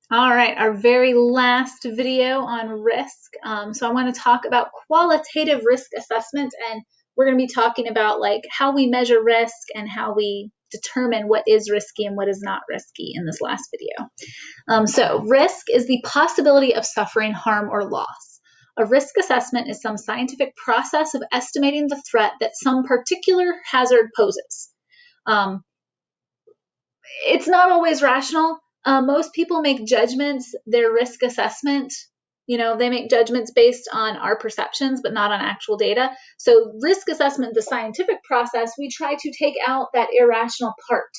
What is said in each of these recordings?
All right, our very last video on risk. So I want to talk about qualitative risk assessment, and we're going to be talking about like how we measure risk and how we determine what is risky and what is not risky in this last video. So risk is the possibility of suffering harm or loss. A risk assessment is some scientific process of estimating the threat that some particular hazard poses. It's not always rational. Most people make judgments, their risk assessment, they make judgments based on our perceptions, but not on actual data. So risk assessment, the scientific process, we try to take out that irrational part.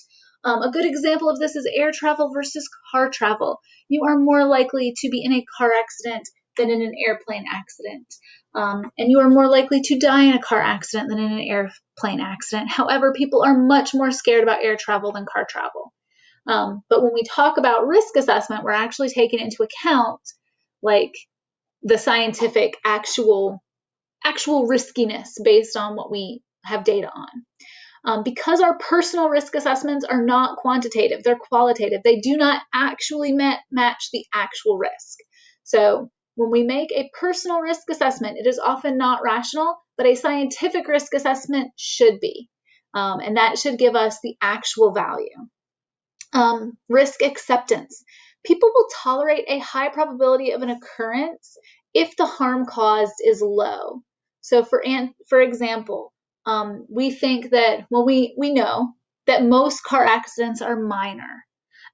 A good example of this is air travel versus car travel. You are more likely to be in a car accident than in an airplane accident. And you are more likely to die in a car accident than in an airplane accident. However, people are much more scared about air travel than car travel. But when we talk about risk assessment, we're actually taking into account like the scientific actual riskiness based on what we have data on. Because our personal risk assessments are not quantitative, they're qualitative. They do not actually match the actual risk. So when we make a personal risk assessment, it is often not rational, but a scientific risk assessment should be. And that should give us the actual value. Risk acceptance. People will tolerate a high probability of an occurrence if the harm caused is low. So for example, we think that, we know that most car accidents are minor.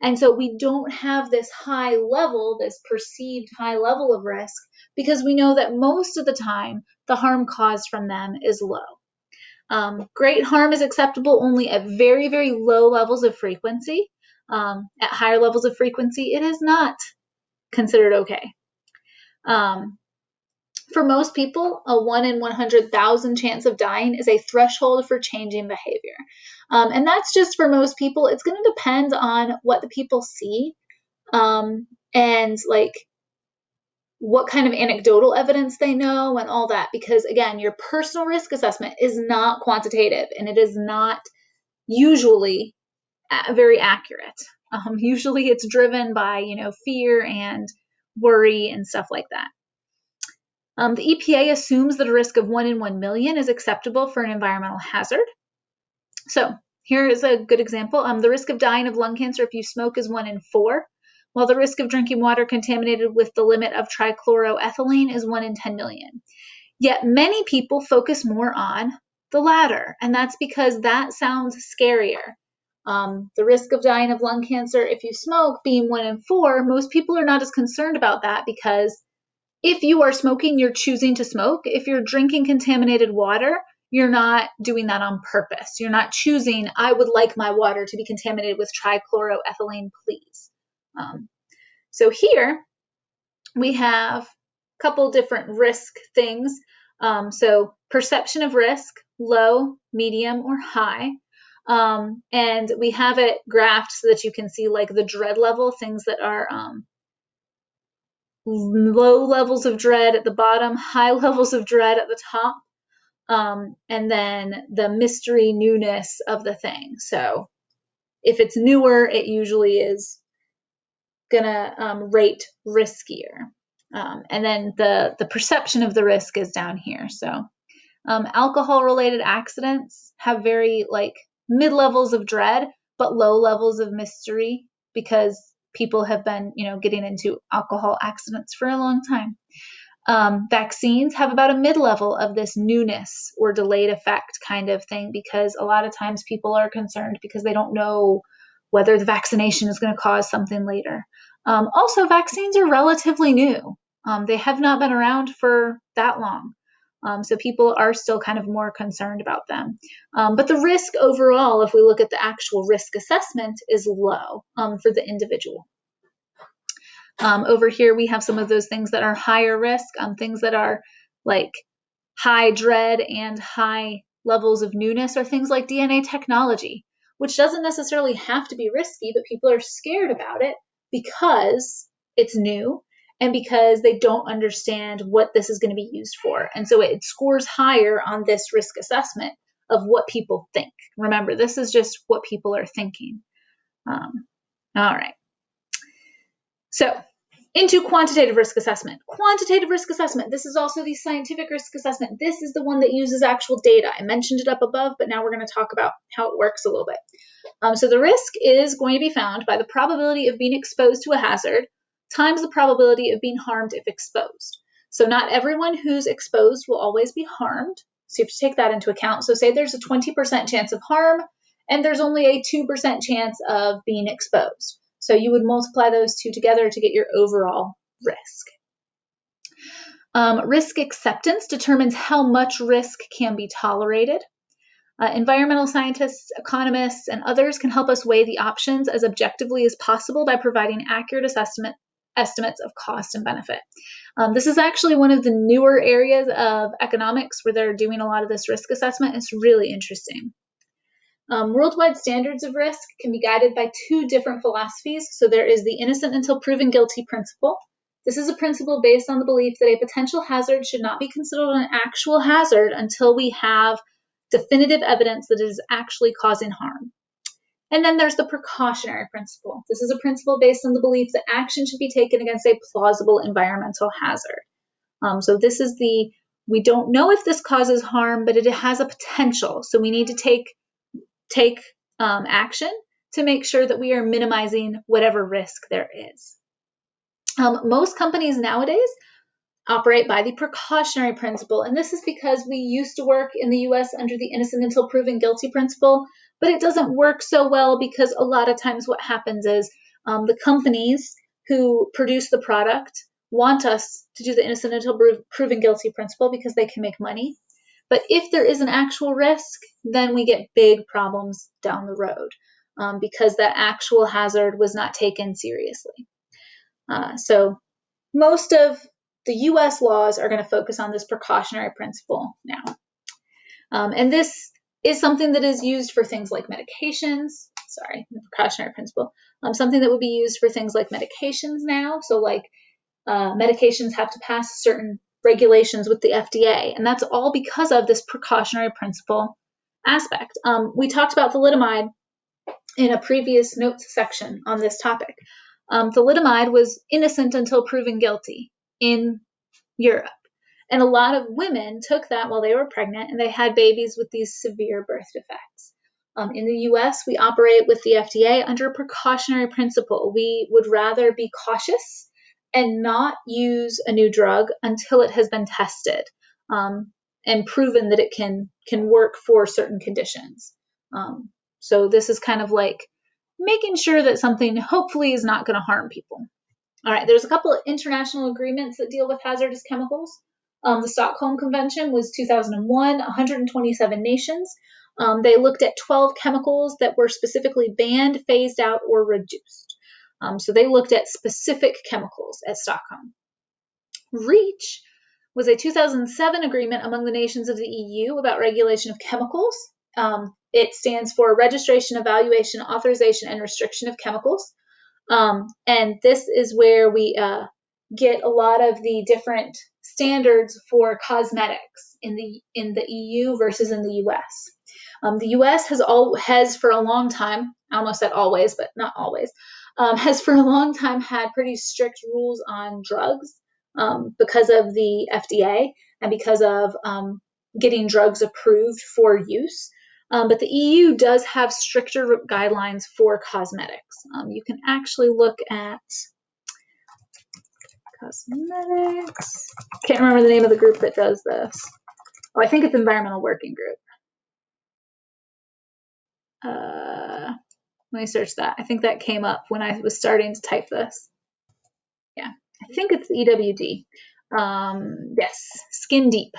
And so we don't have this this perceived high level of risk because we know that most of the time the harm caused from them is low. Great harm is acceptable only at very, very low levels of frequency. At higher levels of frequency, it is not considered okay. For most people, a 1 in 100,000 chance of dying is a threshold for changing behavior. And that's just for most people. It's going to depend on what the people see and like what kind of anecdotal evidence they know and all that. Because again, your personal risk assessment is not quantitative and it is not usually very accurate. Usually it's driven by, fear and worry and stuff like that. The EPA assumes that a risk of 1 in 1 million is acceptable for an environmental hazard. So here is a good example. The risk of dying of lung cancer if you smoke is 1 in 4, while the risk of drinking water contaminated with the limit of trichloroethylene is 1 in 10 million. Yet many people focus more on the latter, and that's because that sounds scarier. The risk of dying of lung cancer if you smoke being 1 in 4, most people are not as concerned about that because if you are smoking, you're choosing to smoke. If you're drinking contaminated water, you're not doing that on purpose. You're not choosing, I would like my water to be contaminated with trichloroethylene, please. So here we have a couple different risk things. So perception of risk, low, medium, or high. And we have it graphed so that you can see like the dread level, things that are low levels of dread at the bottom, high levels of dread at the top, and then the mystery newness of the thing. So if it's newer, it usually is gonna rate riskier. And then the perception of the risk is down here. So alcohol-related accidents have very like mid levels of dread, but low levels of mystery because people have been, getting into alcohol accidents for a long time. Vaccines have about a mid-level of this newness or delayed effect kind of thing because a lot of times people are concerned because they don't know whether the vaccination is going to cause something later. Also, vaccines are relatively new. They have not been around for that long. So people are still kind of more concerned about them. But the risk overall, if we look at the actual risk assessment, is low for the individual. Over here, we have some of those things that are higher risk, things that are like high dread and high levels of newness are things like DNA technology, which doesn't necessarily have to be risky, but people are scared about it because it's new and because they don't understand what this is going to be used for. And so it scores higher on this risk assessment of what people think. Remember, this is just what people are thinking. All right. So into quantitative risk assessment. Quantitative risk assessment, this is also the scientific risk assessment. This is the one that uses actual data. I mentioned it up above, but now we're going to talk about how it works a little bit. So the risk is going to be found by the probability of being exposed to a hazard times the probability of being harmed if exposed. So not everyone who's exposed will always be harmed. So you have to take that into account. So say there's a 20% chance of harm, and there's only a 2% chance of being exposed. So you would multiply those two together to get your overall risk. Risk acceptance determines how much risk can be tolerated. Environmental scientists, economists, and others can help us weigh the options as objectively as possible by providing accurate estimates of cost and benefit. This is actually one of the newer areas of economics where they're doing a lot of this risk assessment. It's really interesting. Worldwide standards of risk can be guided by two different philosophies. So there is the innocent until proven guilty principle. This is a principle based on the belief that a potential hazard should not be considered an actual hazard until we have definitive evidence that it is actually causing harm. And then there's the precautionary principle. This is a principle based on the belief that action should be taken against a plausible environmental hazard. So this is we don't know if this causes harm, but it has a potential. So we need to take action to make sure that we are minimizing whatever risk there is. Most companies nowadays operate by the precautionary principle, and this is because we used to work in the US under the innocent until proven guilty principle, but it doesn't work so well because a lot of times what happens is the companies who produce the product want us to do the innocent until proven guilty principle because they can make money. But if there is an actual risk, then we get big problems down the road because that actual hazard was not taken seriously. So most of the US laws are going to focus on this precautionary principle now. And this is something that is used for things like medications. Sorry, the precautionary principle. Something that would be used for things like medications now. So like medications have to pass certain regulations with the FDA, and that's all because of this precautionary principle aspect. We talked about thalidomide in a previous notes section on this topic. Thalidomide was innocent until proven guilty in Europe, and a lot of women took that while they were pregnant, and they had babies with these severe birth defects. In the US, we operate with the FDA under a precautionary principle. We would rather be cautious and not use a new drug until it has been tested and proven that it can work for certain conditions. So this is kind of like making sure that something hopefully is not going to harm people. All right, there's a couple of international agreements that deal with hazardous chemicals. The Stockholm Convention was 2001, 127 nations. They looked at 12 chemicals that were specifically banned, phased out, or reduced. So they looked at specific chemicals at Stockholm. REACH was a 2007 agreement among the nations of the EU about regulation of chemicals. It stands for Registration, Evaluation, Authorization, and Restriction of Chemicals. And this is where we get a lot of the different standards for cosmetics in the EU versus in the US. The US has for a long time, I almost said always, but not always, has for a long time had pretty strict rules on drugs because of the FDA and because of getting drugs approved for use. But the EU does have stricter guidelines for cosmetics. You can actually look at cosmetics. Can't remember the name of the group that does this. Oh, I think it's Environmental Working Group. Let me search that. I think that came up when I was starting to type this. Yeah, I think it's EWG. Yes, Skin Deep.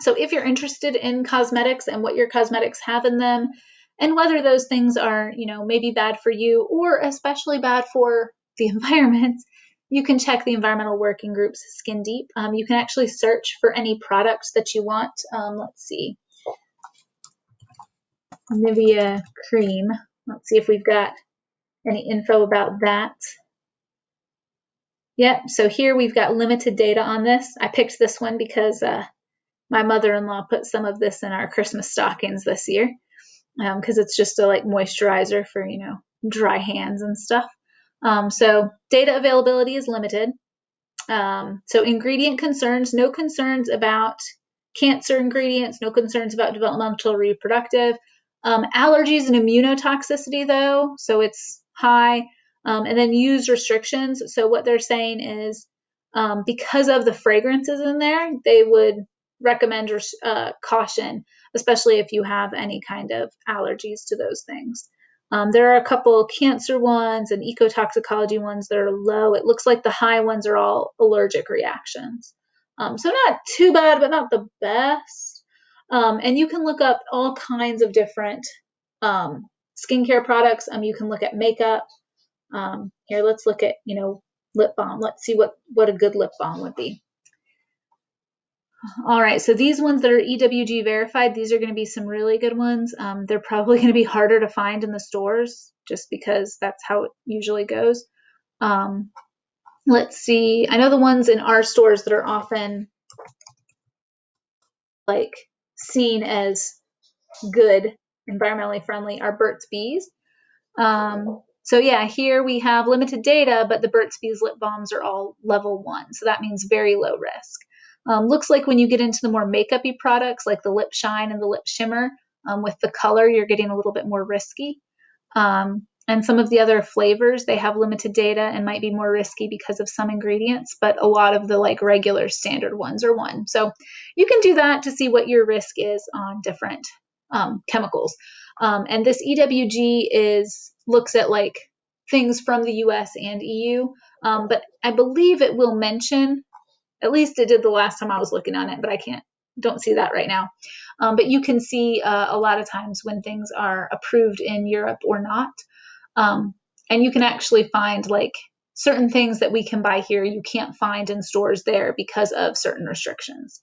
So if you're interested in cosmetics and what your cosmetics have in them, and whether those things are, maybe bad for you or especially bad for the environment, you can check the Environmental Working Group's Skin Deep. You can actually search for any products that you want. Let's see. Nivea cream. Let's see if we've got any info about that. Yep, so here we've got limited data on this. I picked this one because my mother-in-law put some of this in our Christmas stockings this year because it's just a moisturizer for, dry hands and stuff. So data availability is limited. So ingredient concerns, no concerns about cancer ingredients, no concerns about developmental reproductive. Allergies and immunotoxicity though, so it's high. And then use restrictions. So what they're saying is because of the fragrances in there, they would recommend caution, especially if you have any kind of allergies to those things. There are a couple cancer ones and ecotoxicology ones that are low. It looks like the high ones are all allergic reactions. So not too bad, but not the best. And you can look up all kinds of different skincare products. You can look at makeup. Here, let's look at, lip balm. Let's see what a good lip balm would be. All right, so these ones that are EWG verified, these are going to be some really good ones. They're probably going to be harder to find in the stores just because that's how it usually goes. Let's see. I know the ones in our stores that are often like seen as good, environmentally friendly are Burt's Bees. So yeah, here we have limited data, but the Burt's Bees lip balms are all level 1. So that means very low risk. Looks like when you get into the more makeup-y products like the lip shine and the lip shimmer, with the color, you're getting a little bit more risky. And some of the other flavors, they have limited data and might be more risky because of some ingredients, but a lot of the like regular standard ones are 1. So you can do that to see what your risk is on different chemicals. And this EWG looks at like things from the US and EU, but I believe it will mention, at least it did the last time I was looking on it, but don't see that right now. But you can see a lot of times when things are approved in Europe or not. And you can actually find like certain things that we can buy here you can't find in stores there because of certain restrictions.